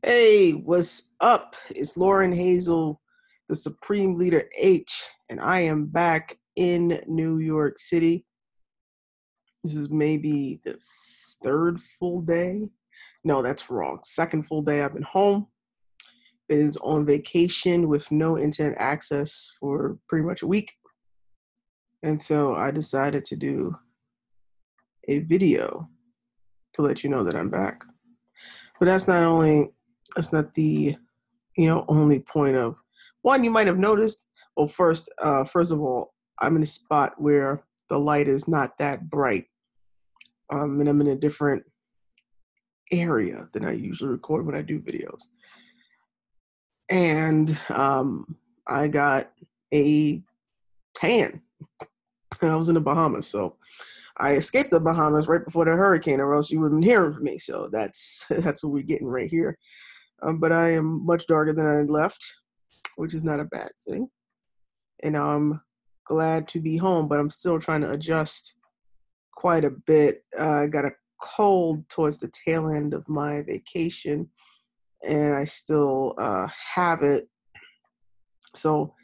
Hey, what's up? It's Lauren Hazel, the Supreme Leader H, and I am back in New York City. This is maybe the third full day. No, that's wrong. Second full day I've been home. Is on vacation with no internet access for pretty much a week. And so I decided to do a video to let you know that I'm back. But that's not the only point of one you might have noticed. Well, first of all, I'm in a spot where the light is not that bright, and I'm in a different area than I usually record when I do videos. And I got a tan. I was in the Bahamas, so I escaped the Bahamas right before the hurricane, or else you wouldn't hear from me. So that's that's what we're getting right here. But I am much darker than I left, which is not a bad thing. And I'm glad to be home, but I'm still trying to adjust quite a bit. I got a cold towards the tail end of my vacation, and I still have it. So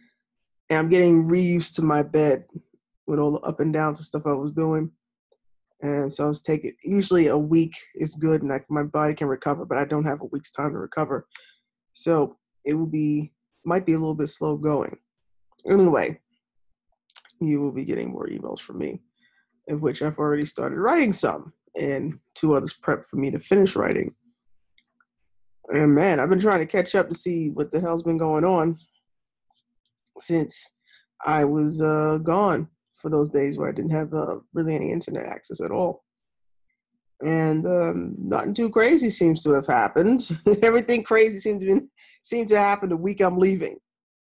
and I'm getting reused to my bed with all the up and downs and stuff I was doing. And so I was taking, usually a week is good and my body can recover, but I don't have a week's time to recover. So it might be a little bit slow going. Anyway, you will be getting more emails from me, of which I've already started writing some, and two others prep for me to finish writing. And man, I've been trying to catch up to see what the hell's been going on since I was gone for those days where I didn't have really any internet access at all. And nothing too crazy seems to have happened. Everything crazy seemed to happen the week I'm leaving.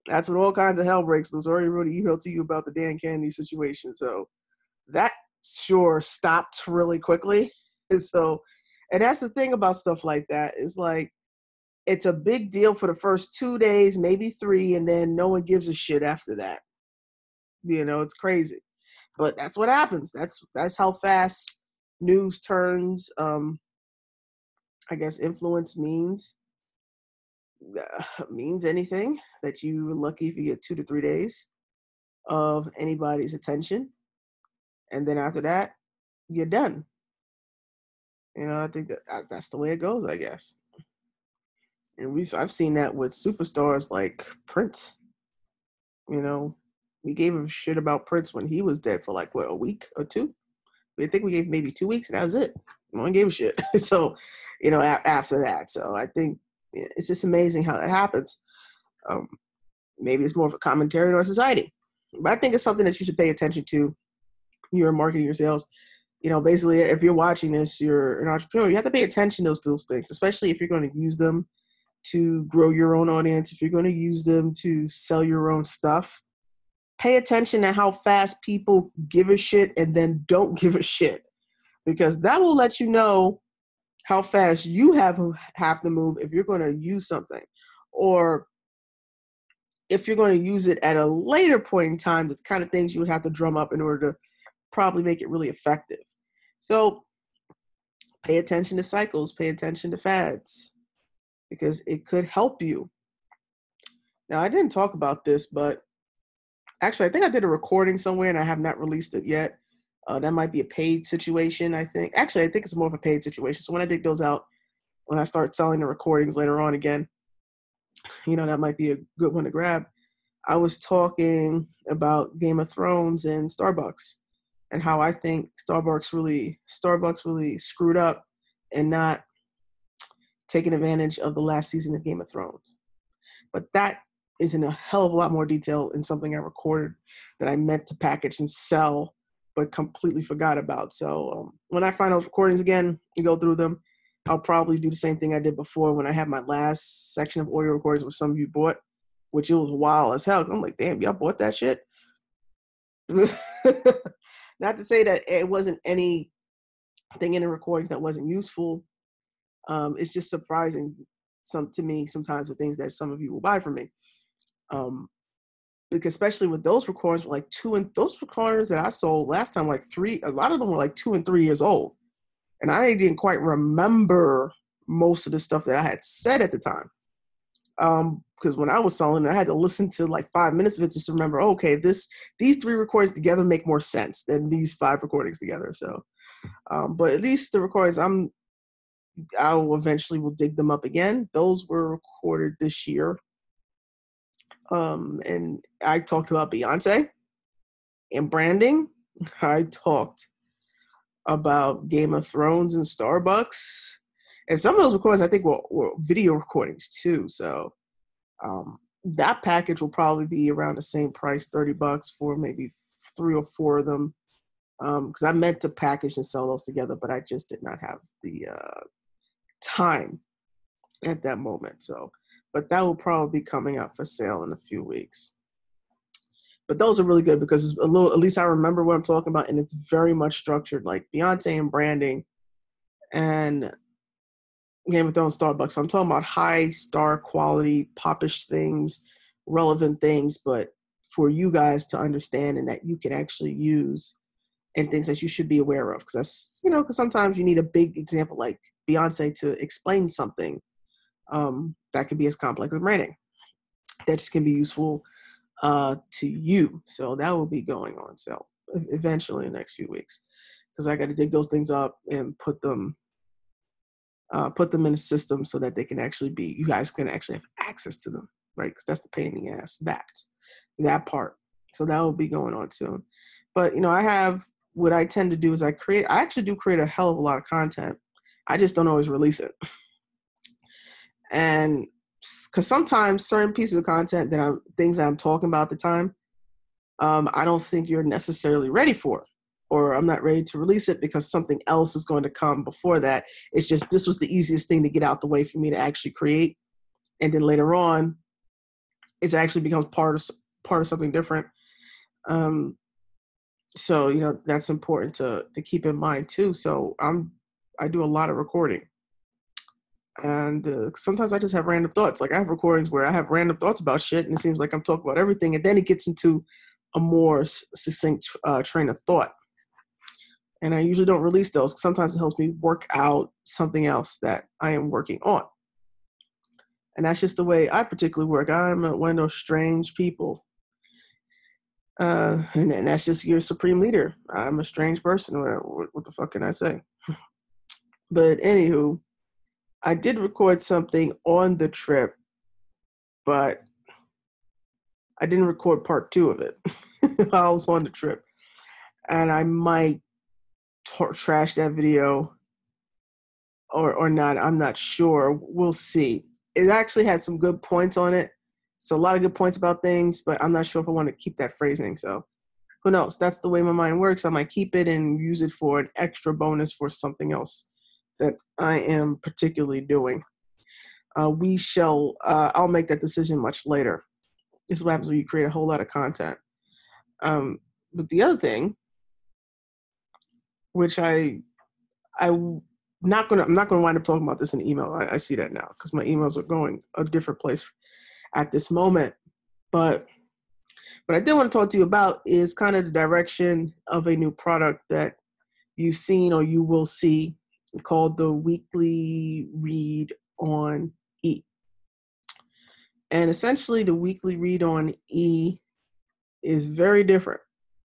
That's when all kinds of hell breaks loose. I already wrote an email to you about the Dan Kennedy situation, so that sure stopped really quickly. So, and that's the thing about stuff like that is like it's a big deal for the first 2 days, maybe three, and then no one gives a shit after that. It's crazy, but that's what happens. That's how fast news turns. I guess influence means anything that you're lucky if you get 2 to 3 days of anybody's attention, and then after that, you're done. I think that's the way it goes, I guess. And I've seen that with superstars like Prince. You know, we gave a shit about Prince when he was dead for like what, a week or two. I think we gave maybe 2 weeks, and that was it. No one gave a shit. So, after that. So I think it's just amazing how that happens. Maybe it's more of a commentary on our society, but I think it's something that you should pay attention to. You're marketing your sales. Basically, if you're watching this, you're an entrepreneur. You have to pay attention to those things, especially if you're going to use them to grow your own audience, if you're going to use them to sell your own stuff. Pay attention to how fast people give a shit and then don't give a shit, because that will let you know how fast you have to move if you're going to use something, or if you're going to use it at a later point in time, the kind of things you would have to drum up in order to probably make it really effective. So pay attention to cycles, pay attention to fads, because it could help you. Now, I didn't talk about this, but actually, I think I did a recording somewhere and I have not released it yet. That might be a paid situation, I think. Actually, I think it's more of a paid situation. So when I dig those out, when I start selling the recordings later on again, that might be a good one to grab. I was talking about Game of Thrones and Starbucks, and how I think Starbucks really screwed up and not taking advantage of the last season of Game of Thrones. But that is in a hell of a lot more detail in something I recorded that I meant to package and sell, but completely forgot about. So when I find those recordings again and go through them, I'll probably do the same thing I did before when I had my last section of audio recordings, which some of you bought, which it was wild as hell. I'm like, damn, y'all bought that shit? Not to say that it wasn't anything in the recordings that wasn't useful. It's just surprising to me sometimes with things that some of you will buy from me. Because especially with those recordings, those recordings that I sold last time, a lot of them were like 2 and 3 years old. And I didn't quite remember most of the stuff that I had said at the time. Because when I was selling it, I had to listen to like 5 minutes of it just to remember, okay, these 3 recordings together make more sense than these 5 recordings together. So, but at least the recordings, I'll eventually will dig them up again. Those were recorded this year. And I talked about Beyonce and branding. I talked about Game of Thrones and Starbucks. And some of those recordings I think were video recordings too. So that package will probably be around the same price, $30 for maybe 3 or 4 of them. Because I meant to package and sell those together, but I just did not have the time at that moment. So, but that will probably be coming up for sale in a few weeks. But those are really good because it's a little, at least I remember what I'm talking about, and it's very much structured like Beyonce and branding and Game of Thrones, Starbucks. So I'm talking about high star quality, popish things, relevant things, but for you guys to understand and that you can actually use and things that you should be aware of. Because that's, because sometimes you need a big example like Beyonce to explain something that could be as complex as branding. That just can be useful to you. So that will be going on sale eventually in the next few weeks because I got to dig those things up and put them in a system so that they can actually be, you guys can actually have access to them, right? Because that's the pain in the ass, that part. So that will be going on soon. But, I have, what I tend to do is I actually do create a hell of a lot of content. I just don't always release it. And because sometimes certain pieces of content things that I'm talking about at the time, I don't think you're necessarily ready for, or I'm not ready to release it because something else is going to come before that. It's just, this was the easiest thing to get out the way for me to actually create. And then later on, it actually becomes part of something different. So, that's important to keep in mind too. So I do a lot of recording. And sometimes I just have random thoughts. Like I have recordings where I have random thoughts about shit and it seems like I'm talking about everything. And then it gets into a more succinct train of thought. And I usually don't release those. Sometimes it helps me work out something else that I am working on. And that's just the way I particularly work. I'm one of those strange people. And that's just your supreme leader. I'm a strange person. What the fuck can I say? But anywho, I did record something on the trip, but I didn't record part 2 of it. I was on the trip. And I might trash that video or not. I'm not sure. We'll see. It actually had some good points on it. So a lot of good points about things, but I'm not sure if I want to keep that phrasing. So who knows? That's the way my mind works. I might keep it and use it for an extra bonus for something else that I am particularly doing. I'll make that decision much later. This is what happens when you create a whole lot of content. But the other thing, which I'm not gonna wind up talking about this in email. I see that now because my emails are going a different place at this moment. But what I did want to talk to you about is kind of the direction of a new product that you've seen or you will see called the Weekly Read on E. And essentially the Weekly Read on E is very different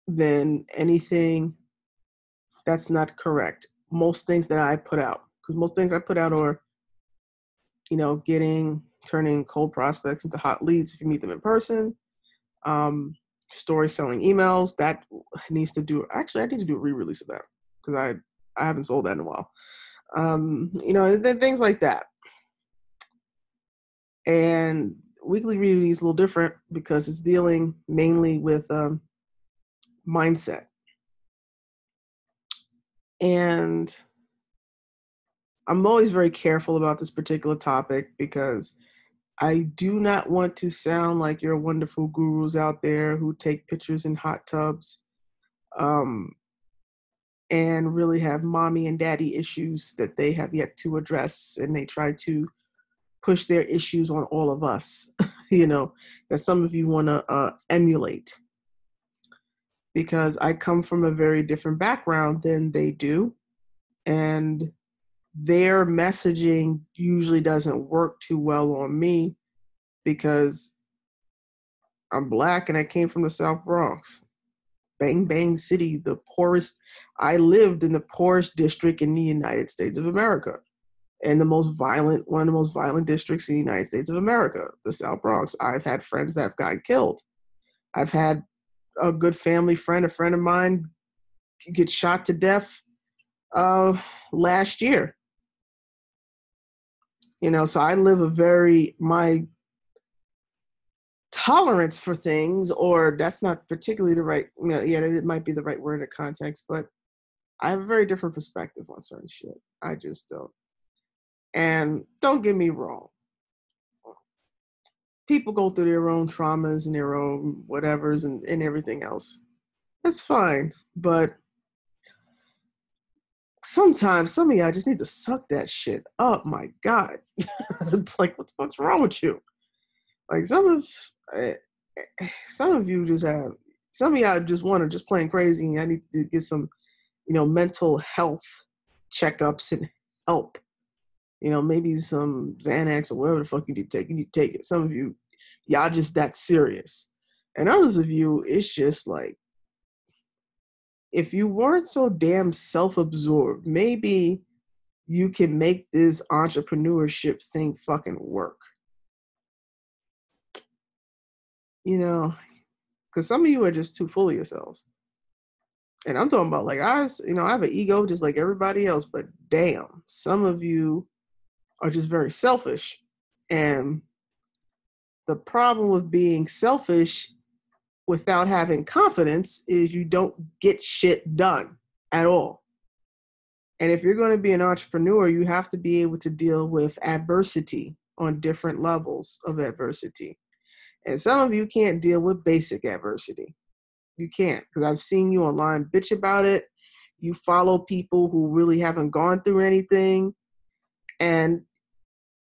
than anything that's not correct. Most things that I put out, because most things I put out are, turning cold prospects into hot leads if you meet them in person. Story selling emails, that needs to do, actually I need to do a re-release of that because I haven't sold that in a while. Things like that. And Weekly Reading is a little different because it's dealing mainly with mindset. And I'm always very careful about this particular topic because I do not want to sound like your wonderful gurus out there who take pictures in hot tubs and really have mommy and daddy issues that they have yet to address, and they try to push their issues on all of us, that some of you want to emulate. Because I come from a very different background than they do. And their messaging usually doesn't work too well on me because I'm Black and I came from the South Bronx. Bang Bang City, the poorest. I lived in the poorest district in the United States of America, and one of the most violent districts in the United States of America, the South Bronx. I've had friends that have gotten killed. I've had a good family friend, a friend of mine, get shot to death last year. So I live my tolerance for things, or that's not particularly the right, it might be the right word in the context, but I have a very different perspective on certain shit. I just don't. And don't get me wrong. People go through their own traumas and their own whatevers and everything else. That's fine. But sometimes some of y'all just need to suck that shit up. My God. It's like, what the fuck's wrong with you? Like some of you just have, some of y'all just want to just plain crazy. I need to get some, mental health checkups and help. Maybe some Xanax or whatever the fuck you need to take. You need to take it. Some of you, y'all just that serious. And others of you, it's just like, if you weren't so damn self-absorbed, maybe you can make this entrepreneurship thing fucking work. Because some of you are just too full of yourselves. And I'm talking about, like, I have an ego just like everybody else, but damn, some of you are just very selfish. And the problem with being selfish without having confidence is you don't get shit done at all. And if you're going to be an entrepreneur, you have to be able to deal with adversity on different levels of adversity. And some of you can't deal with basic adversity. You can't, because I've seen you online bitch about it. You follow people who really haven't gone through anything. And,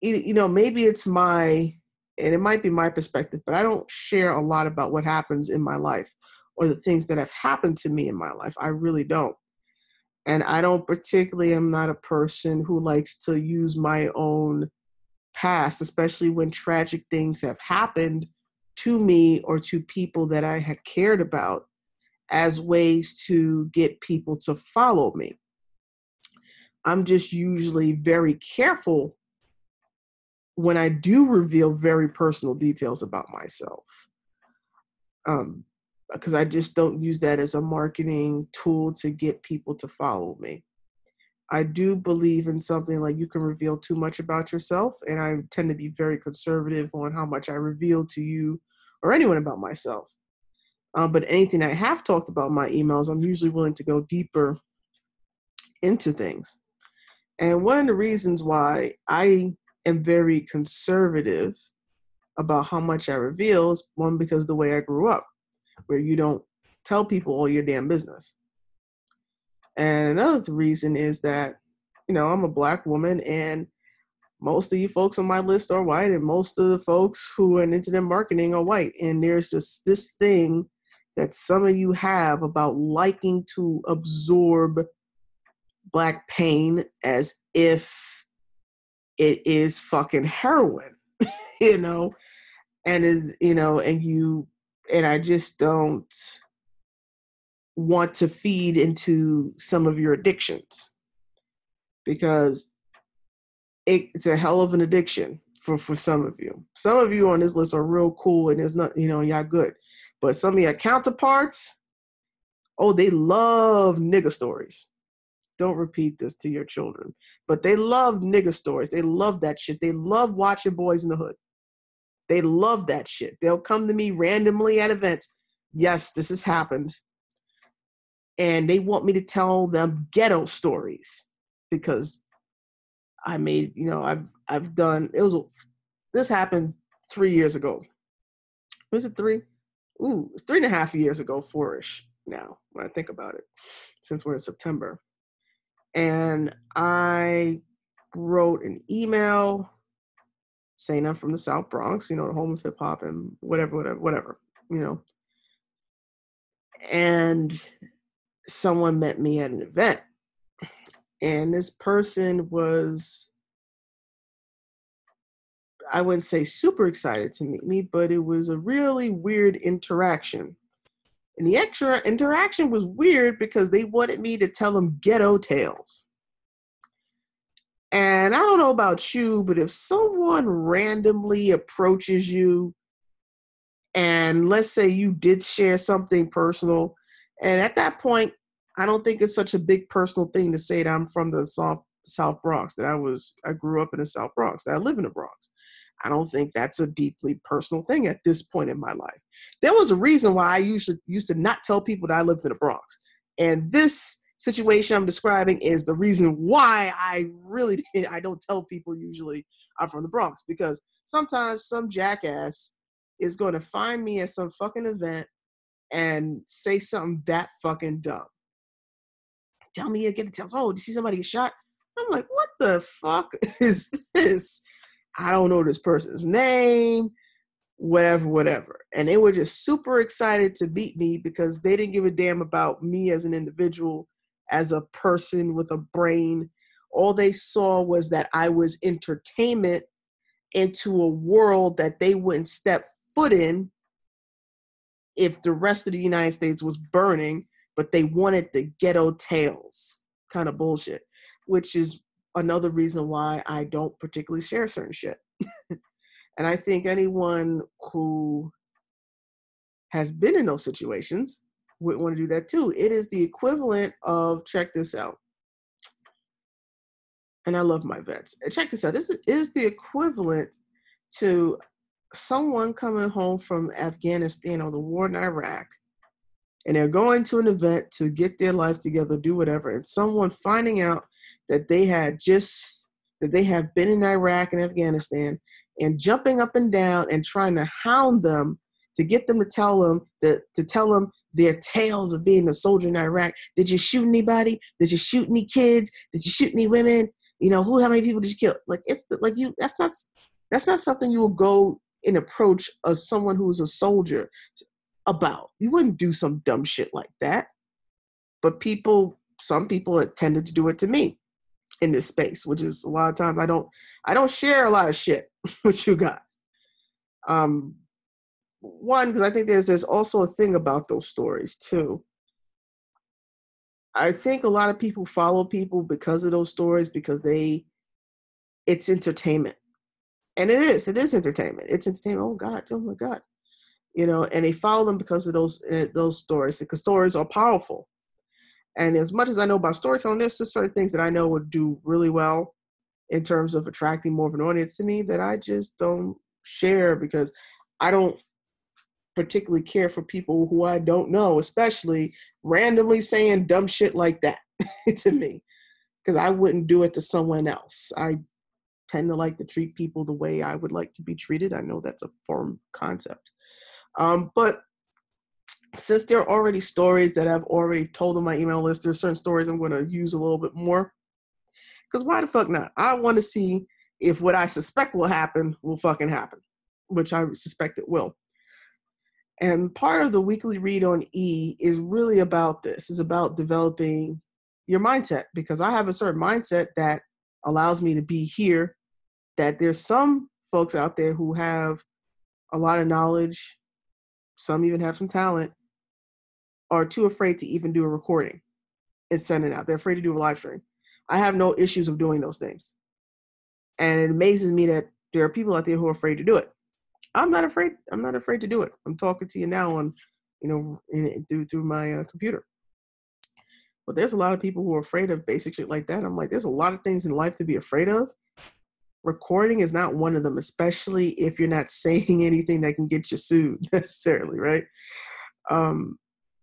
maybe it's and it might be my perspective, but I don't share a lot about what happens in my life or the things that have happened to me in my life. I really don't. And I am not a person who likes to use my own past, especially when tragic things have happened to me or to people that I had cared about, as ways to get people to follow me. I'm just usually very careful when I do reveal very personal details about myself. Because I just don't use that as a marketing tool to get people to follow me. I do believe in something like you can reveal too much about yourself, and I tend to be very conservative on how much I reveal to you or anyone about myself. But anything I have talked about in my emails, I'm usually willing to go deeper into things. And one of the reasons why I am very conservative about how much I reveal is, one, because of the way I grew up, where you don't tell people all your damn business. And another reason is that, I'm a Black woman, and most of you folks on my list are white, and most of the folks who are in internet marketing are white. And there's just this thing that some of you have about liking to absorb Black pain as if it is fucking heroin, and and I just don't want to feed into some of your addictions, because it's a hell of an addiction for some of you. Some of you on this list are real cool and there's not, y'all good. But some of your counterparts, they love nigga stories. Don't repeat this to your children. But they love nigga stories. They love that shit. They love watching Boys in the Hood. They love that shit. They'll come to me randomly at events. Yes, this has happened. And they want me to tell them ghetto stories because I made, I've done, this happened 3 years ago. Was it 3? It's 3.5 years ago, 4-ish now, when I think about it, since we're in September. And I wrote an email saying I'm from the South Bronx, the home of hip hop and whatever. And someone met me at an event. And this person was, I wouldn't say super excited to meet me, but it was a really weird interaction. And the extra interaction was weird because they wanted me to tell them ghetto tales. And I don't know about you, but if someone randomly approaches you, and let's say you did share something personal, and at that point, I don't think it's such a big personal thing to say that I'm from the South Bronx, that I grew up in the South Bronx, that I live in the Bronx. I don't think that's a deeply personal thing at this point in my life. There was a reason why I used to not tell people that I lived in the Bronx. And this situation I'm describing is the reason why I don't tell people usually I'm from the Bronx, because sometimes some jackass is going to find me at some fucking event and say something that fucking dumb. Tell me again, oh, did you see somebody get shot? I'm like, what the fuck is this? I don't know this person's name, whatever. And they were just super excited to meet me because they didn't give a damn about me as an individual, as a person with a brain. All they saw was that I was entertainment into a world that they wouldn't step foot in if the rest of the United States was burning, but they wanted the ghetto tales kind of bullshit, which is another reason why I don't particularly share certain shit. And I think anyone who has been in those situations would want to do that too. It is the equivalent of, check this out. And I love my vets. Check this out. This is the equivalent to someone coming home from Afghanistan or the war in Iraq, and they're going to an event to get their life together, do whatever, and someone finding out that they have been in Iraq and Afghanistan and jumping up and down and trying to hound them to get them to tell them their tales of being a soldier in Iraq. Did you shoot anybody? Did you shoot any kids? Did you shoot any women? How many people did you kill? Like, that's not something you will go and approach someone who's a soldier about. You wouldn't do some dumb shit like that. But some people have tended to do it to me in this space, which is a lot of times I don't share a lot of shit with you guys. One, because I think there's also a thing about those stories too. I think a lot of people follow people because of those stories, because it's entertainment. And it is entertainment. It's entertainment. Oh my God. And they follow them because of those stories, because stories are powerful. And as much as I know about storytelling, there's just certain things that I know would do really well in terms of attracting more of an audience to me that I just don't share, because I don't particularly care for people who I don't know, especially randomly saying dumb shit like that to me, because I wouldn't do it to someone else. I tend to like to treat people the way I would like to be treated. I know that's a foreign concept. But since there are already stories that I've already told on my email list, there's certain stories I'm going to use a little bit more. Because why the fuck not? I want to see if what I suspect will happen will fucking happen, which I suspect it will. And part of the weekly read on E is really about this. It's about developing your mindset, because I have a certain mindset that allows me to be here, that there's some folks out there who have a lot of knowledge, some even have some talent, are too afraid to even do a recording and send it out. They're afraid to do a live stream. I have no issues of doing those things. And it amazes me that there are people out there who are afraid to do it. I'm not afraid to do it. I'm talking to you now on, through my computer. But there's a lot of people who are afraid of basic shit like that. I'm like, there's a lot of things in life to be afraid of. Recording is not one of them, especially if you're not saying anything that can get you sued necessarily, right?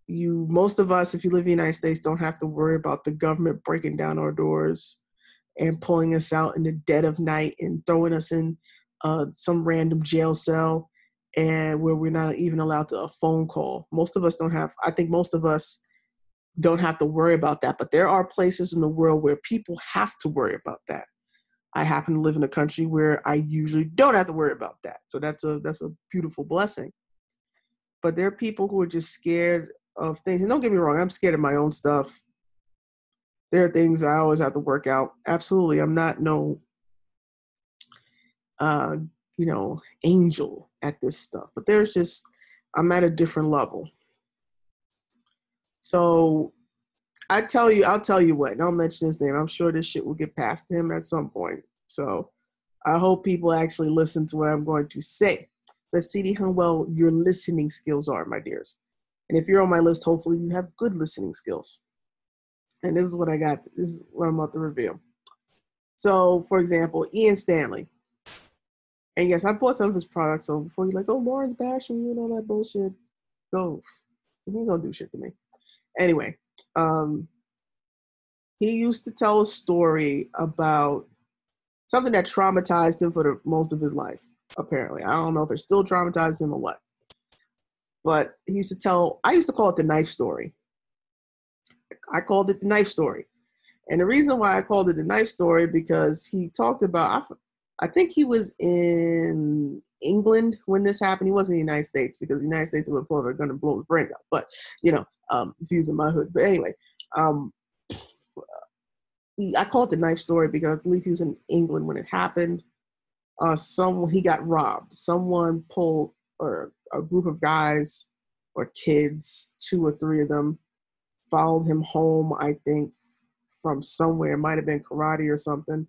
Most of us, if you live in the United States, don't have to worry about the government breaking down our doors and pulling us out in the dead of night and throwing us in some random jail cell, and where we're not even allowed to a phone call. I think most of us don't have to worry about that, but there are places in the world where people have to worry about that. I happen to live in a country where I usually don't have to worry about that. So that's a beautiful blessing. But there are people who are just scared of things. And don't get me wrong, I'm scared of my own stuff. There are things I always have to work out. Absolutely. I'm not no, uh, angel at this stuff, but I'm at a different level. So I'll tell you what, and I'll mention his name. I'm sure this shit will get past him at some point. So I hope people actually listen to what I'm going to say. Let's see how well your listening skills are, my dears. And if you're on my list, hopefully you have good listening skills. And this is what I got. This is what I'm about to reveal. So, for example, Ian Stanley. And yes, I bought some of his products. So before you're like, oh, Lauren's bashing you and all that bullshit, go. He ain't gonna do shit to me. Anyway, he used to tell a story about something that traumatized him for most of his life, apparently. I don't know if it still traumatized him or what. But I used to call it the knife story. I called it the knife story. And the reason why I called it the knife story, because he talked about, I think he was in England when this happened. He wasn't in the United States, because the United States would pull their gun and blow his brains out. But, using my hood. But anyway, I call it the knife story because I believe he was in England when it happened. He got robbed. Someone pulled, or a group of guys or kids, 2 or 3 of them, followed him home, I think, from somewhere. It might have been karate or something,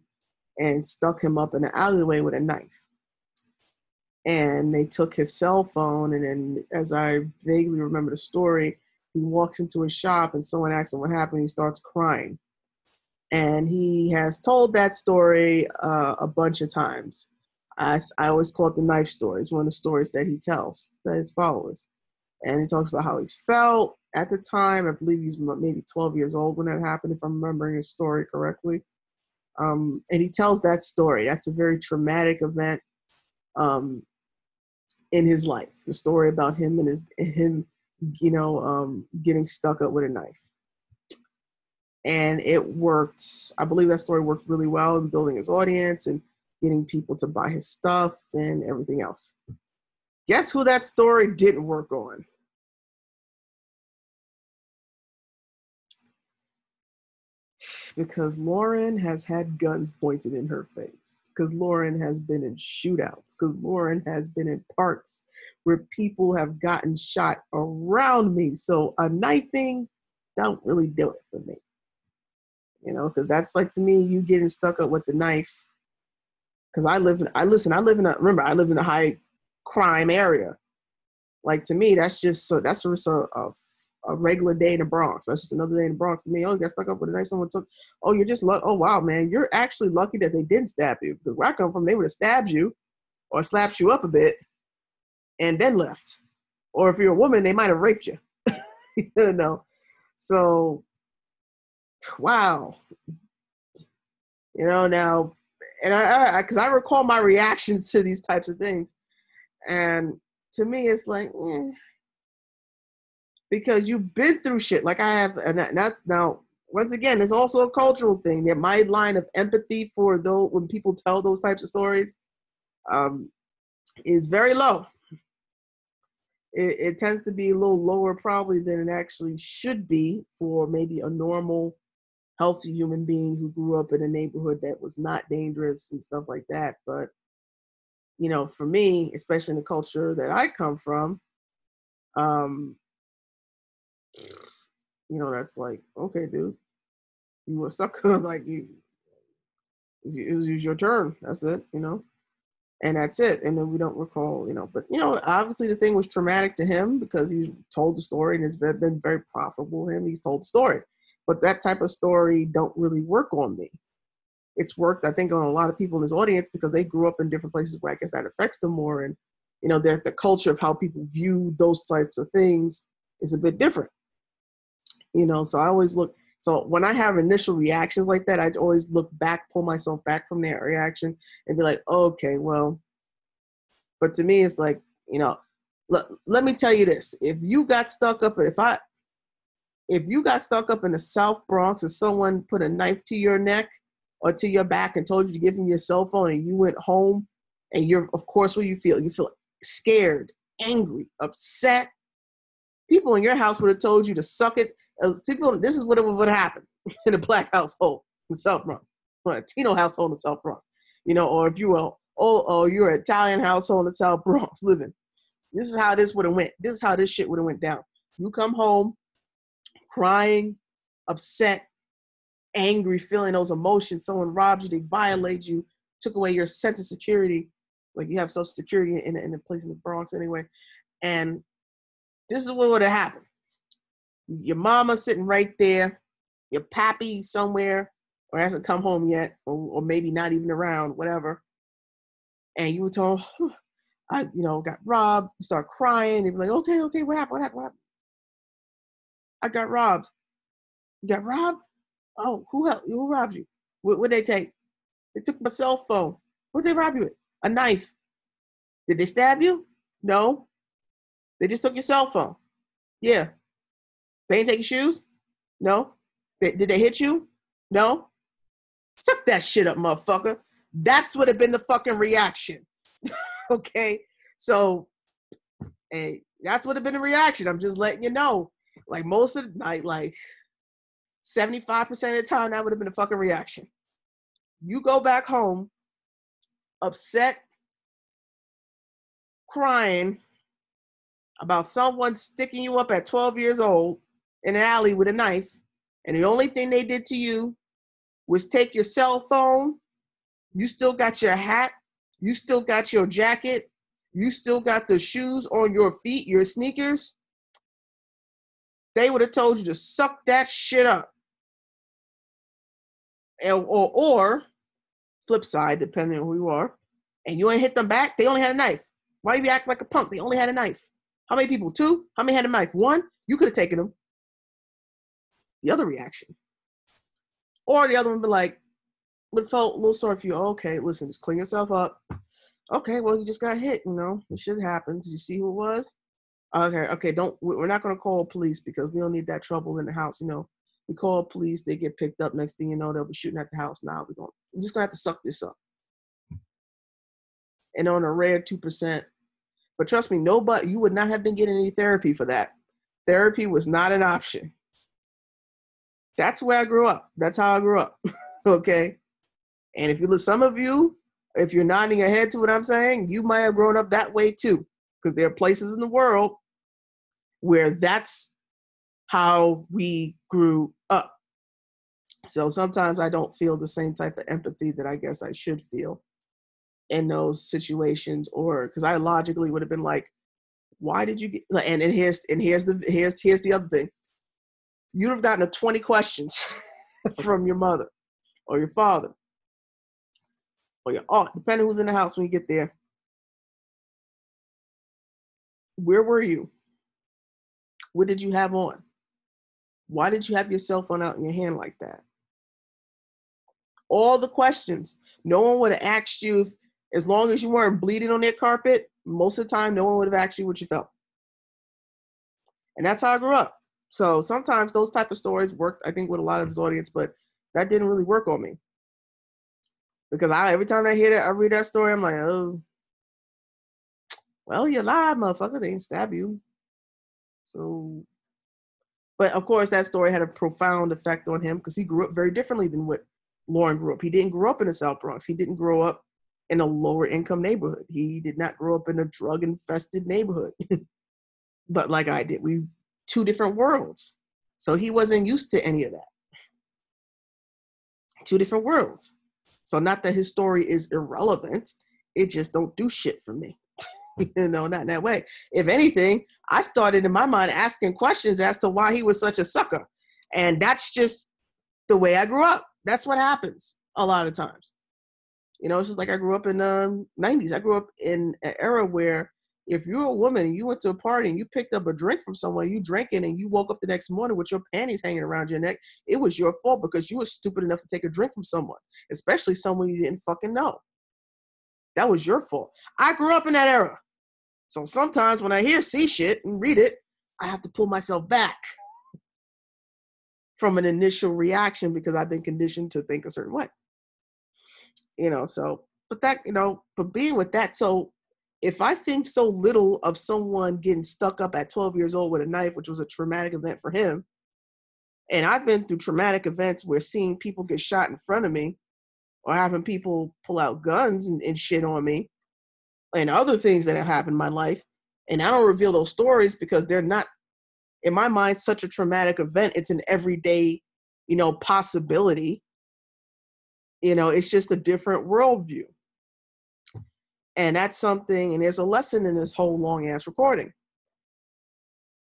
and stuck him up in an alleyway with a knife. And they took his cell phone, and then, as I vaguely remember the story, he walks into a shop and someone asks him what happened. He starts crying. And he has told that story a bunch of times. I always call it the knife story. It's one of the stories that he tells to his followers. And he talks about how he's felt at the time. I believe he's maybe 12 years old when that happened, if I'm remembering his story correctly. And he tells that story. That's a very traumatic event in his life. The story about him and him, getting stuck up with a knife. And it worked. I believe that story worked really well in building his audience and getting people to buy his stuff and everything else. Guess who that story didn't work on? Because Lauren has had guns pointed in her face. Because Lauren has been in shootouts. Because Lauren has been in parks where people have gotten shot around me. So a knifing don't really do it for me. Because that's like, to me, you getting stuck up with the knife. Because I live in a high crime area. Like, to me, that's just a regular day in the Bronx. That's just another day in the Bronx to me. Oh, you got stuck up with a knife someone took. Oh, you're just lucky. Oh, wow, man. You're actually lucky that they didn't stab you. Because where I come from, they would have stabbed you or slapped you up a bit and then left. Or if you're a woman, they might have raped you. So, wow. Now, and because I recall my reactions to these types of things. And to me, it's like, because you've been through shit like I have. And now, once again, it's also a cultural thing. That my line of empathy for those, when people tell those types of stories, is very low. It tends to be a little lower probably than it actually should be for maybe a normal, healthy human being who grew up in a neighborhood that was not dangerous and stuff like that. But, for me, especially in the culture that I come from, that's like, okay, dude, you a sucker. Like, it was your turn. That's it, and that's it. And then we don't recall, but, obviously the thing was traumatic to him because he told the story and it's been very profitable to him. He's told the story, but that type of story don't really work on me. It's worked, I think, on a lot of people in this audience because they grew up in different places where I guess that affects them more. And, the culture of how people view those types of things is a bit different. So I always so when I have initial reactions like that, I always look back, pull myself back from that reaction and be like, okay, well, but to me, it's like, let me tell you this. If you got stuck up in the South Bronx and someone put a knife to your neck or to your back and told you to give them your cell phone and you went home and of course, what you feel scared, angry, upset. People in your house would have told you to suck it. This is what would happen. in a black household in South Bronx, or a Latino household in South Bronx, or if you were, you're an Italian household in South Bronx living. This is how this would have went. This is how this shit would have went down. You come home crying, upset, angry, feeling those emotions. Someone robbed you, they violated you, took away your sense of security. Like you have Social Security in a place in the Bronx anyway. And this is what would have happened. Your mama sitting right there, your pappy somewhere, or hasn't come home yet, or maybe not even around, whatever. And you were told, I got robbed. You start crying. They'd be like, okay, what happened? I got robbed. You got robbed? Oh, who robbed you? What'd they take? They took my cell phone. What'd they rob you with? A knife. Did they stab you? No. They just took your cell phone. Yeah. They didn't take your shoes? No. Did they hit you? No. Suck that shit up, motherfucker. That's would have been the fucking reaction. Okay? So, hey, that's would have been the reaction. I'm just letting you know. Like most of the night, like 75% of the time, that would have been a fucking reaction. You go back home, upset, crying about someone sticking you up at 12 years old in an alley with a knife, and the only thing they did to you was take your cell phone. You still got your hat. You still got your jacket. You still got the shoes on your feet, your sneakers. They would have told you to suck that shit up. Or flip side, depending on who you are, and you ain't hit them back, they only had a knife. Why you be acting like a punk? They only had a knife. How many people? 2? How many had a knife? 1? You could have taken them. The other reaction. Or the other one be like, would felt a little sorry for you. Okay, listen, just clean yourself up. Okay, well, you just got hit, This shit happens. Did you see who it was? Okay, we're not going to call police because we don't need that trouble in the house, We call police, they get picked up. Next thing you know, they'll be shooting at the house. Now we're just going to have to suck this up. And on a rare 2%, but trust me, you would not have been getting any therapy for that. Therapy was not an option. That's where I grew up. That's how I grew up. Okay. And some of you, if you're nodding your head to what I'm saying, you might have grown up that way too. Because there are places in the world where that's how we grew up. So sometimes I don't feel the same type of empathy that I guess I should feel in those situations, or because I logically would have been like, why did you get, and here's the other thing. You'd have gotten 20 questions from your mother or your father or your aunt, depending who's in the house when you get there. Where were you? What did you have on? Why did you have your cell phone out in your hand like that? All the questions. No one would have asked you, as long as you weren't bleeding on their carpet, most of the time, no one would have asked you what you felt. And that's how I grew up. So sometimes those type of stories worked, I think, with a lot of his audience, but that didn't really work on me. Because every time I hear that, I read that story, I'm like, oh, well, you lied, motherfucker. They didn't stab you. So, but of course, that story had a profound effect on him because he grew up very differently than what Lauren grew up. He didn't grow up in the South Bronx. He didn't grow up in a lower income neighborhood. He did not grow up in a drug infested neighborhood. But like I did, we 2 different worlds. So he wasn't used to any of that. 2 different worlds. So not that his story is irrelevant. It just don't do shit for me. Not in that way. If anything, I started in my mind asking questions as to why he was such a sucker. And that's just the way I grew up. That's what happens a lot of times. It's just like I grew up in the 90s. I grew up in an era where if you're a woman and you went to a party and you picked up a drink from someone, you drank it and you woke up the next morning with your panties hanging around your neck, it was your fault because you were stupid enough to take a drink from someone, especially someone you didn't fucking know. That was your fault. I grew up in that era. So sometimes when I see shit and read it, I have to pull myself back from an initial reaction because I've been conditioned to think a certain way. But being with that, so if I think so little of someone getting stuck up at 12 years old with a knife, which was a traumatic event for him, And I've been through traumatic events where seeing people get shot in front of me or having people pull out guns and shit on me and other things that have happened in my life. And I don't reveal those stories because they're not, in my mind, such a traumatic event. It's an everyday, possibility. It's just a different worldview. And that's something, and there's a lesson in this whole long ass recording.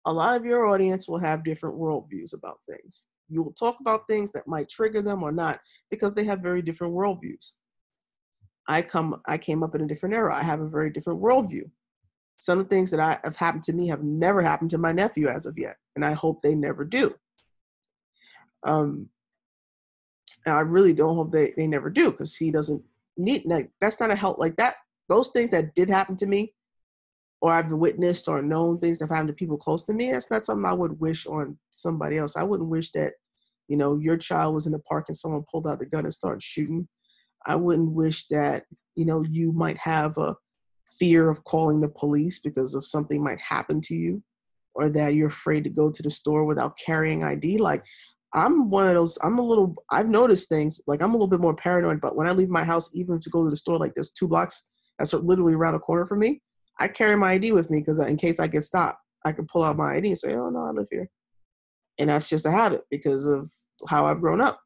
A lot of your audience will have different worldviews about things. You will talk about things that might trigger them or not because they have very different worldviews. I came up in a different era. I have a very different worldview. Some of the things that have happened to me have never happened to my nephew as of yet, and I hope they never do. And I really don't hope they never do because he doesn't need, that's not a help like that. Those things that did happen to me or I've witnessed or known things that have happened to people close to me, that's not something I would wish on somebody else. I wouldn't wish that, your child was in the park and someone pulled out the gun and started shooting. I wouldn't wish that, you might have a fear of calling the police because of something might happen to you or that you're afraid to go to the store without carrying ID. Like, I'm one of those, I've noticed things, like I'm a little bit more paranoid, but when I leave my house, even to go to the store, like there's 2 blocks, that's literally around the corner for me, I carry my ID with me because in case I get stopped, I can pull out my ID and say, oh no, I live here. And that's just a habit because of how I've grown up.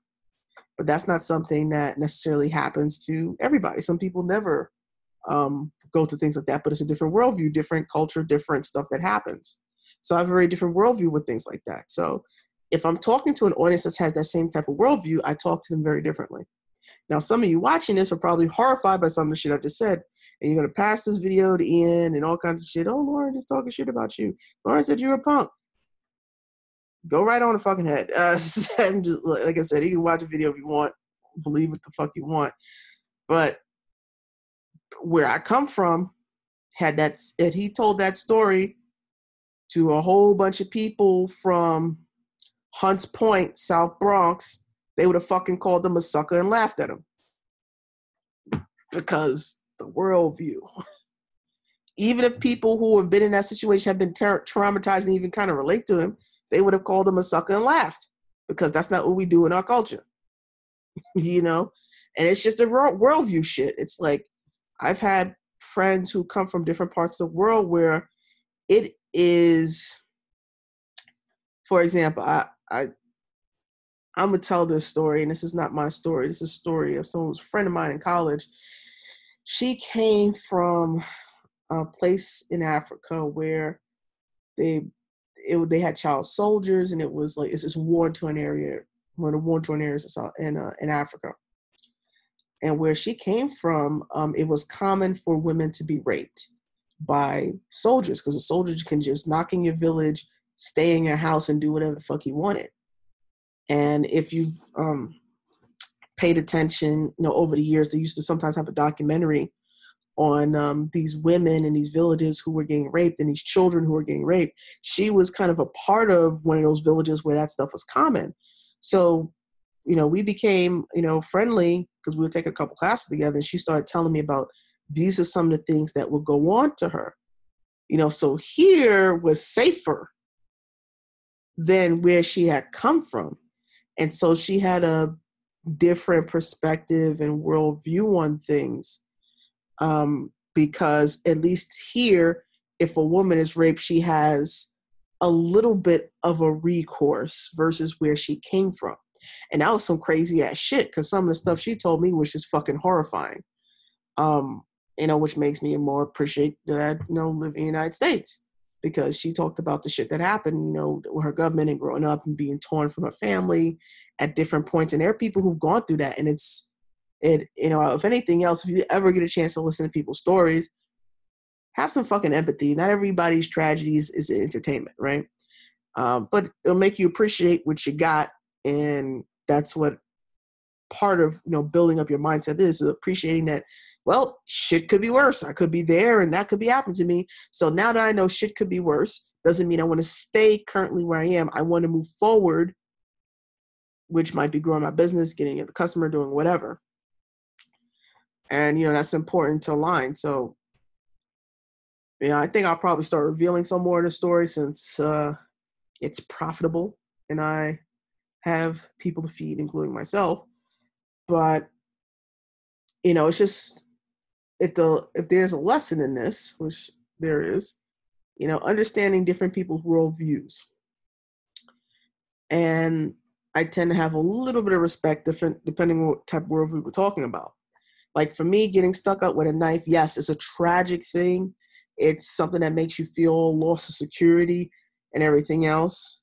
But that's not something that necessarily happens to everybody. Some people never go through things like that, but it's a different worldview, different culture, different stuff that happens. So I have a very different worldview with things like that. So if I'm talking to an audience that has that same type of worldview, I talk to them very differently. Now, some of you watching this are probably horrified by some of the shit I just said, and you're going to pass this video to Ian and all kinds of shit. Oh, Lauren just talking shit about you. Lauren said you're a punk. Go right on the fucking head. Just, like I said, you can watch a video if you want, believe what the fuck you want. But where I come from, he told that story to a whole bunch of people from Hunts Point, South Bronx, they would have fucking called him a sucker and laughed at him. Because the worldview. Even if people who have been in that situation have been traumatized and even kind of relate to him, they would have called him a sucker and laughed. Because that's not what we do in our culture. And it's just a worldview shit. It's like, I've had friends who come from different parts of the world where it is, for example, I'm going to tell this story, and this is not my story. This is a story of someone who's a friend of mine in college. She came from a place in Africa where they had child soldiers, and it was like, it's this war-torn area, one of the war-torn areas in Africa. And where she came from, it was common for women to be raped by soldiers because the soldiers can just knock in your village, stay in your house, and do whatever the fuck you wanted. And if you've paid attention, over the years, they used to sometimes have a documentary on these women in these villages who were getting raped and these children who were getting raped. She was kind of a part of one of those villages where that stuff was common. So, we became, friendly because we were taking a couple classes together, and she started telling me about these are some of the things that would go on to her. So here was safer than where she had come from. And so she had a different perspective and worldview on things. Because at least here, if a woman is raped, she has a little bit of a recourse versus where she came from. And that was some crazy ass shit because some of the stuff she told me was just fucking horrifying. Which makes me more appreciate that I, live in the United States because she talked about the shit that happened, with her government and growing up and being torn from her family at different points. And there are people who've gone through that. And if anything else, if you ever get a chance to listen to people's stories, have some fucking empathy. Not everybody's tragedies is entertainment, right? But it'll make you appreciate what you got. And that's what part of, building up your mindset is appreciating that, well, shit could be worse. I could be there and that could be happening to me. So now that I know shit could be worse, doesn't mean I want to stay currently where I am. I want to move forward, which might be growing my business, getting a customer, doing whatever. And, that's important to align. So, I think I'll probably start revealing some more of the story since it's profitable and I have people to feed, including myself. But, you know, it's just, if there's a lesson in this, which there is, you know, understanding different people's worldviews. And I tend to have a little bit of respect depending on what type of worldview we're talking about. Like for me, getting stuck up with a knife, yes, it's a tragic thing. It's something that makes you feel loss of security and everything else.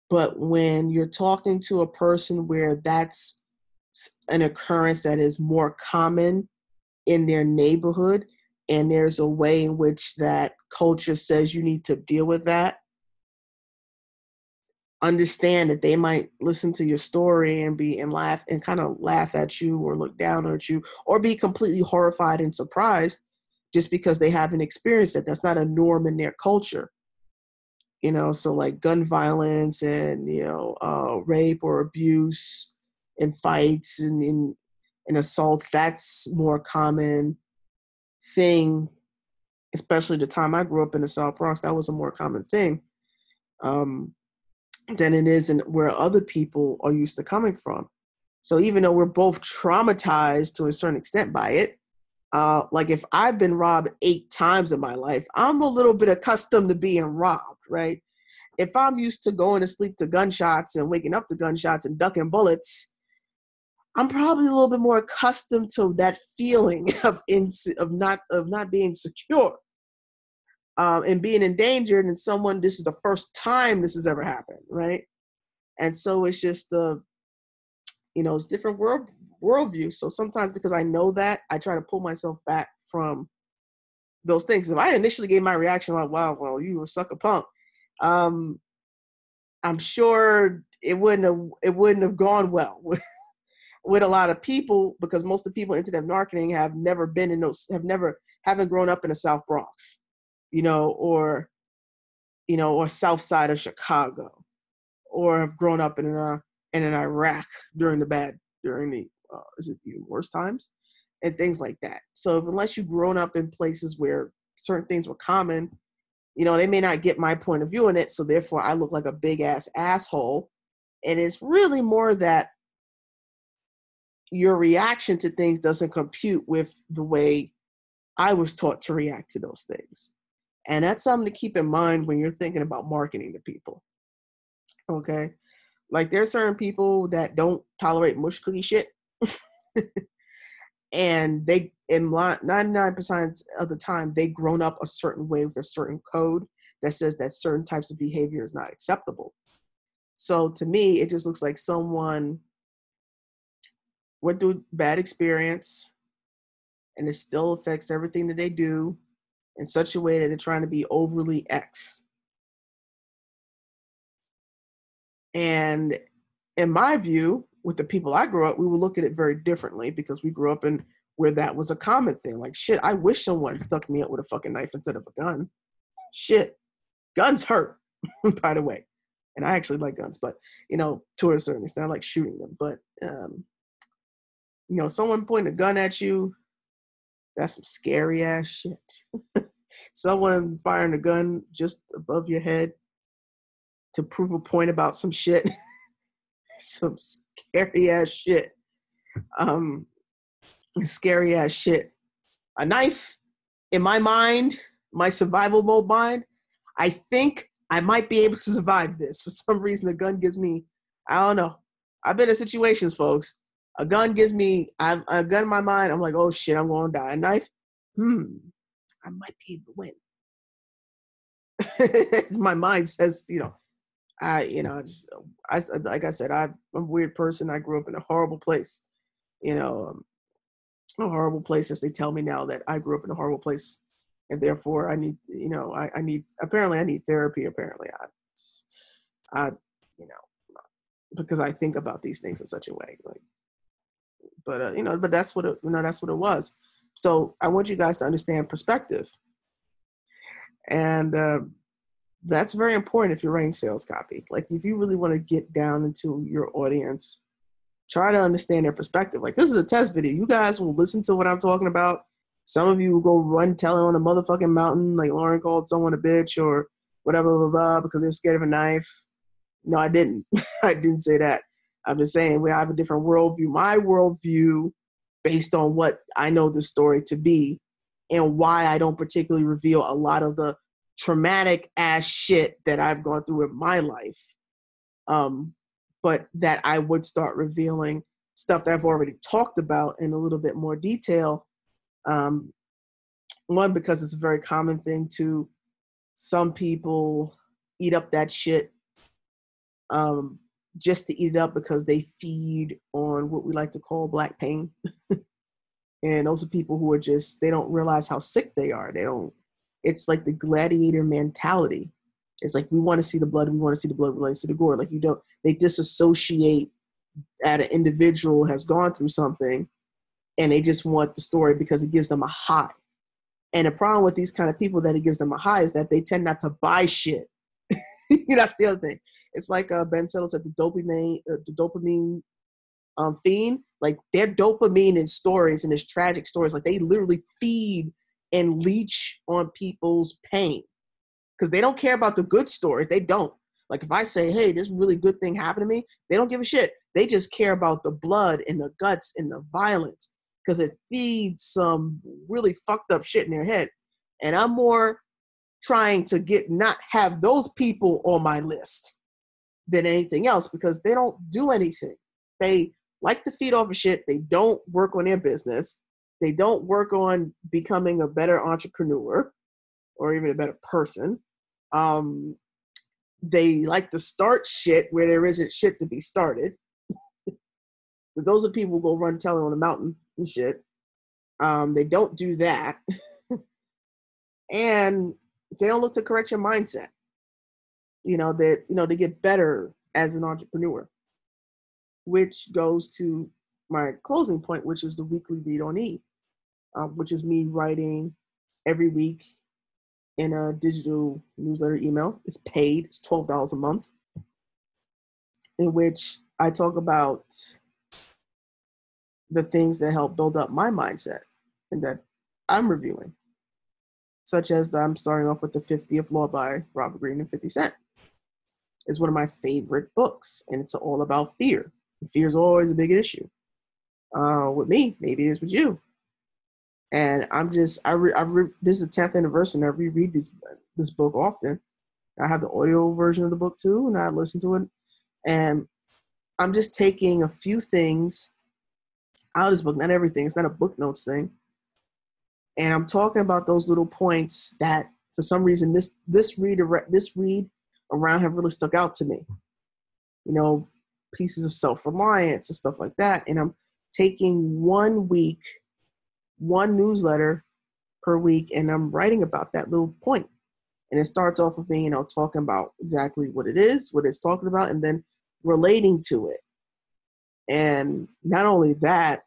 But when you're talking to a person where that's an occurrence that is more common in their neighborhood, and there's a way in which that culture says you need to deal with that, understand that they might listen to your story and laugh and kind of laugh at you or look down at you or be completely horrified and surprised just because they haven't experienced it. That's not a norm in their culture. You know, so like gun violence and, you know, rape or abuse and fights and assaults, that's more common thing, especially the time I grew up in the South Bronx. That was a more common thing than it is in where other people are used to coming from. So even though we're both traumatized to a certain extent by it, like if I've been robbed 8 times in my life, I'm a little bit accustomed to being robbed, right? If I'm used to going to sleep to gunshots and waking up to gunshots and ducking bullets, I'm probably a little bit more accustomed to that feeling of not being secure, and being endangered, and someone, this is the first time this has ever happened, right? And so it's just you know, it's different worldview. So sometimes because I know that, I try to pull myself back from those things. If I initially gave my reaction like, "Wow, well, you a sucker punk," I'm sure it wouldn't have gone well with a lot of people, because most of the people in internet marketing have never been in those, haven't grown up in the South Bronx, you know, or South Side of Chicago, or have grown up in an Iraq during the is it even worse times, and things like that. So unless you've grown up in places where certain things were common, you know, they may not get my point of view in it. So therefore I look like a big ass asshole. And it's really more that your reaction to things doesn't compute with the way I was taught to react to those things. And that's something to keep in mind when you're thinking about marketing to people. Okay. Like there's certain people that don't tolerate mush cookie shit. And they, in 99% of the time, they've grown up a certain way with a certain code that says that certain types of behavior is not acceptable. So to me, it just looks like someone went through bad experience and it still affects everything that they do in such a way that they're trying to be overly X. And in my view, with the people I grew up, we would look at it very differently because we grew up in where that was a common thing. Like, shit, I wish someone stuck me up with a fucking knife instead of a gun. Shit, guns hurt, by the way. And I actually like guns, but, you know, to a certain extent, I like shooting them. But, you know, someone pointing a gun at you, that's some scary ass shit. Someone firing a gun just above your head to prove a point about some shit, some scary ass shit. Scary ass shit. A knife, in my mind, my survival mode mind, I think I might be able to survive this. For some reason, a gun gives me, I don't know. I've been in situations, folks. A gun gives me, a gun in my mind, I'm like, oh shit, I'm going to die. A knife, I might be able to win. My mind says, you know, like I said, I'm a weird person. I grew up in a horrible place, you know, a horrible place, as they tell me now that I grew up in a horrible place, and therefore I need, you know, I need therapy. Apparently, you know, because I think about these things in such a way, like, but you know, but that's what that's what it was. So I want you guys to understand perspective, and that's very important if you're writing sales copy. Like if you really want to get down into your audience, try to understand their perspective. Like this is a test video. You guys will listen to what I'm talking about. Some of you will go run telling on a motherfucking mountain, like Lauren called someone a bitch or whatever, blah, blah, blah, because they're scared of a knife. No, I didn't. I didn't say that. I'm just saying we have a different worldview. My worldview, based on what I know the story to be, and why I don't particularly reveal a lot of the traumatic ass shit that I've gone through in my life. But that I would start revealing stuff that I've already talked about in a little bit more detail. One, because it's a very common thing to some people eat up that shit just to eat it up because they feed on what we like to call black pain. And those are people who are just, they don't realize how sick they are. It's like the gladiator mentality. It's like, we want to see the blood, we want to see the blood, we want to see the gore. Like, they disassociate that an individual has gone through something and they just want the story because it gives them a high. And the problem with these kind of people that it gives them a high is that they tend not to buy shit. That's the other thing. It's like Ben Siddle said, the dopamine fiend. Like, their dopamine in stories and his tragic stories, like, they literally feed and leech on people's pain because they don't care about the good stories. They don't. Like, if I say, hey, this really good thing happened to me, they don't give a shit. They just care about the blood and the guts and the violence because it feeds some really fucked up shit in their head. And I'm more trying to not have those people on my list than anything else because they don't do anything. They like to feed off of shit. They don't work on their business. They don't work on becoming a better entrepreneur or even a better person. They like to start shit where there isn't shit to be started. Because those are people who go run telling on a mountain and shit. They don't do that. And they don't look to correct your mindset. They get better as an entrepreneur, which goes to my closing point, which is the weekly read on E, which is me writing every week in a digital newsletter email. It's paid. It's $12 a month, in which I talk about the things that help build up my mindset and that I'm reviewing, such as I'm starting off with The 50th Law by Robert Greene and 50 Cent. It's one of my favorite books, and it's all about fear. Fear is always a big issue with me. Maybe it is with you. And this is the 10th anniversary, and I reread this book often. I have the audio version of the book too, and I listen to it. And I'm just taking a few things out of this book, not everything. It's not a book notes thing. And I'm talking about those little points that, for some reason, this read around have really stuck out to me. Pieces of self-reliance and stuff like that. And I'm taking one newsletter per week, and I'm writing about that little point. And it starts off with me, talking about exactly what it is, what it's talking about, and then relating to it. And not only that,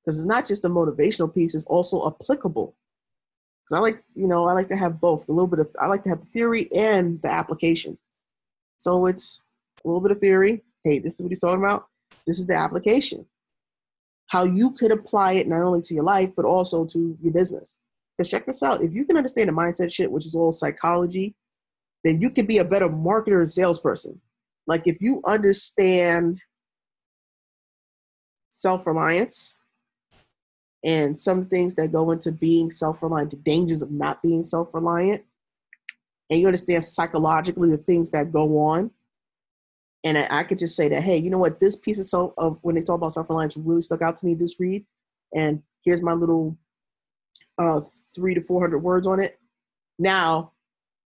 because it's not just a motivational piece, it's also applicable. Because I like to have both. I like to have the theory and the application. So it's a little bit of theory. Hey, this is what he's talking about. This is the application. How you could apply it not only to your life, but also to your business. Because check this out. If you can understand the mindset shit, which is all psychology, then you can be a better marketer and salesperson. Like, if you understand self-reliance and some things that go into being self-reliant, the dangers of not being self-reliant, and you understand psychologically the things that go on, and I could just say that, hey, you know what, this piece of when they talk about self-reliance really stuck out to me this read, and here's my little 300 to 400 words on it. Now,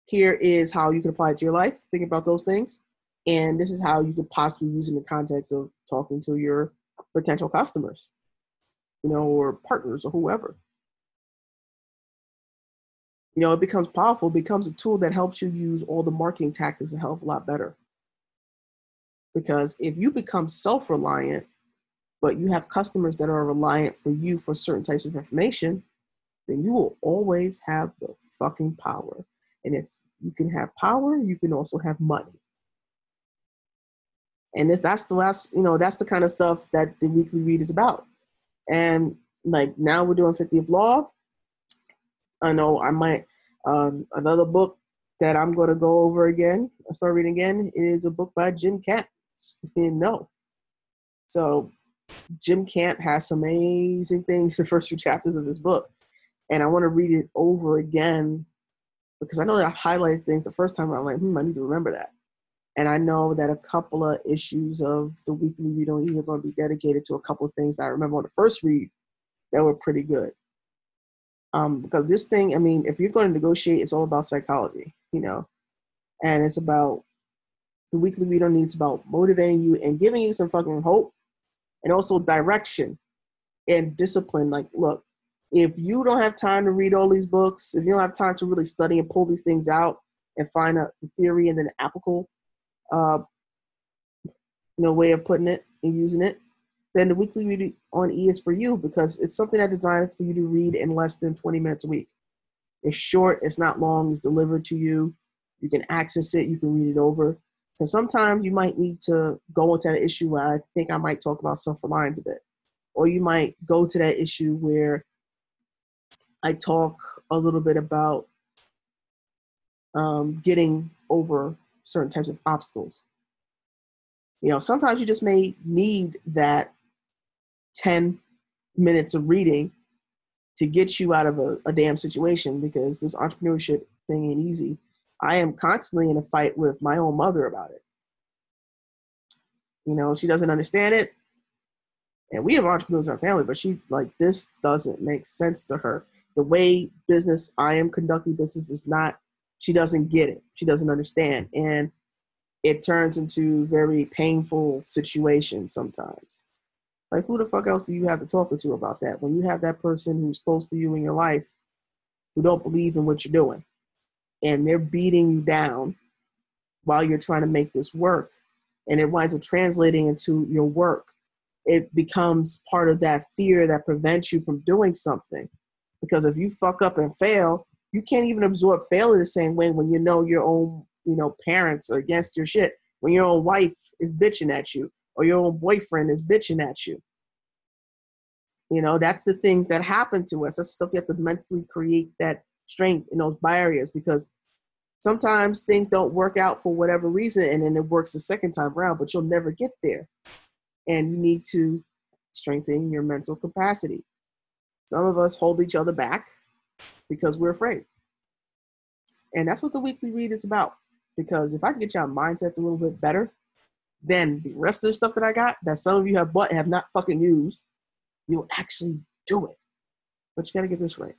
here is how you can apply it to your life. Think about those things. And this is how you could possibly use it in the context of talking to your potential customers, or partners or whoever. It becomes powerful. It becomes a tool that helps you use all the marketing tactics a hell of a lot better. Because if you become self-reliant, but you have customers that are reliant for you for certain types of information, then you will always have the fucking power. And if you can have power, you can also have money. And that's the kind of stuff that the weekly read is about. And like, now we're doing 50th Law. I know I might, another book that I'm going to go over again, start reading again, is a book by Jim Camp. No. So Jim Camp has some amazing things in the first few chapters of his book. And I want to read it over again because I know that I highlighted things the first time. I'm like, I need to remember that. And I know that a couple of issues of the weekly read on E are going to be dedicated to a couple of things that I remember on the first read that were pretty good. Because this thing, I mean, if you're going to negotiate, it's all about psychology, and it's about the weekly read on E. It's about motivating you and giving you some fucking hope and also direction and discipline. Like, look, if you don't have time to read all these books, if you don't have time to really study and pull these things out and find out the theory and then the applicable way of putting it and using it, then the weekly read on E is for you because it's something that's designed for you to read in less than 20 minutes a week. It's short, it's not long, it's delivered to you. You can access it, you can read it over. So sometimes you might need to go into that issue where I think I might talk about self-reliance a bit. Or you might go to that issue where I talk a little bit about getting over certain types of obstacles. Sometimes you just may need that 10 minutes of reading to get you out of a damn situation because this entrepreneurship thing ain't easy. I am constantly in a fight with my own mother about it. She doesn't understand it. And we have entrepreneurs in our family, but this doesn't make sense to her. The way I am conducting business is not, she doesn't get it. She doesn't understand. And it turns into very painful situations sometimes. Like, who the fuck else do you have to talk to about that? When you have that person who's close to you in your life who don't believe in what you're doing and they're beating you down while you're trying to make this work and it winds up translating into your work, it becomes part of that fear that prevents you from doing something. Because if you fuck up and fail, you can't even absorb failure the same way when your own, parents are against your shit. When your own wife is bitching at you or your own boyfriend is bitching at you. That's the things that happen to us. That's stuff you have to mentally create that strength in those barriers because sometimes things don't work out for whatever reason and then it works the second time around, but you'll never get there. And you need to strengthen your mental capacity. Some of us hold each other back because we're afraid. And that's what the weekly read is about. Because if I can get your mindsets a little bit better, then the rest of the stuff that I got that some of you have bought and have not fucking used, you'll actually do it. But you got to get this right.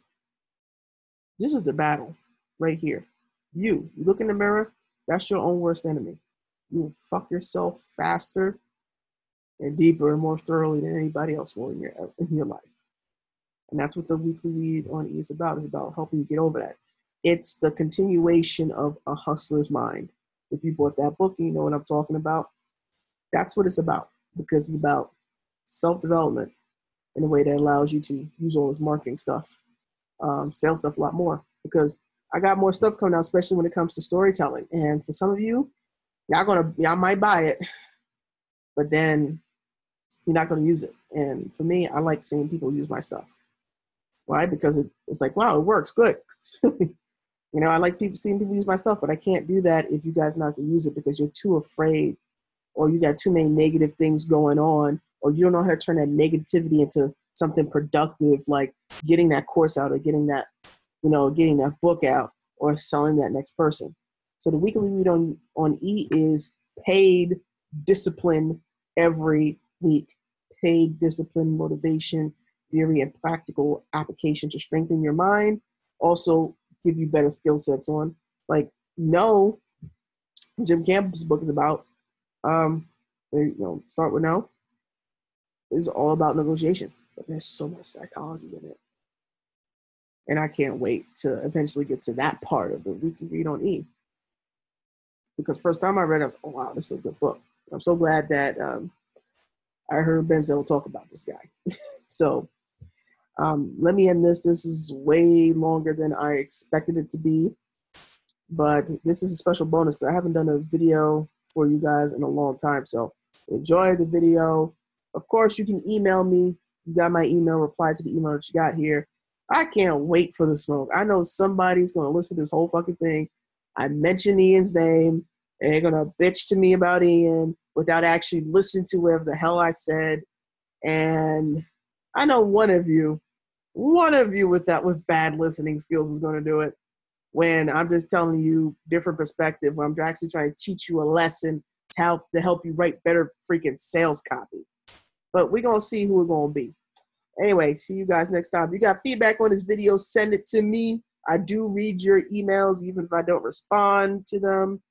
This is the battle right here. You look in the mirror, that's your own worst enemy. You will fuck yourself faster and deeper and more thoroughly than anybody else will in your life. And that's what the weekly read on E is about. It's about helping you get over that. It's the continuation of A Hustler's Mind. If you bought that book, you know what I'm talking about. That's what it's about because it's about self-development in a way that allows you to use all this marketing stuff, sales stuff a lot more because I got more stuff coming out, especially when it comes to storytelling. And for some of you, y'all might buy it, but then you're not going to use it. And for me, I like seeing people use my stuff. Why? Because it's like, wow, it works. Good. I like seeing people use my stuff, but I can't do that if you guys not going to use it because you're too afraid or you got too many negative things going on or you don't know how to turn that negativity into something productive, like getting that course out or getting that book out or selling that next person. So the weekly read on E is paid discipline every week. Paid discipline, motivation, theory, and practical application to strengthen your mind. Also give you better skill sets on. Jim Camp's book is about, start with no. It's all about negotiation. But there's so much psychology in it. And I can't wait to eventually get to that part of the weekly read on E. Because first time I read it, I was, oh, wow, this is a good book. I'm so glad that I heard Benzel talk about this guy. So let me end this. This is way longer than I expected it to be. But this is a special bonus because I haven't done a video for you guys in a long time. So enjoy the video. Of course, you can email me. You got my email. Reply to the email that you got here. I can't wait for the smoke. I know somebody's going to listen to this whole fucking thing I mention Ian's name, and they're going to bitch to me about Ian without actually listening to whatever the hell I said. And I know one of you with bad listening skills is going to do it when I'm just telling you different perspective, when I'm actually trying to teach you a lesson to help you write better freaking sales copy. But we're going to see who we're going to be. Anyway, see you guys next time. If you got feedback on this video, send it to me. I do read your emails, even if I don't respond to them.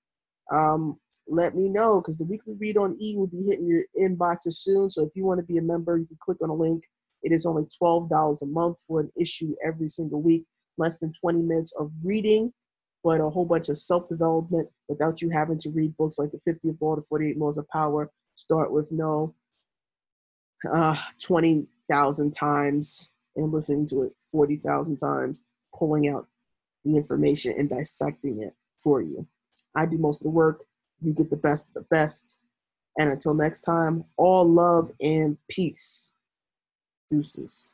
Let me know, because the weekly read on E will be hitting your inboxes soon. So if you want to be a member, you can click on a link. It is only $12 a month for an issue every single week. Less than 20 minutes of reading, but a whole bunch of self-development without you having to read books like The 50th Law, The 48 Laws of Power. Start with no 20,000 times and listening to it 40,000 times, pulling out the information and dissecting it for you. I do most of the work. You get the best of the best. And until next time, all love and peace. Deuces.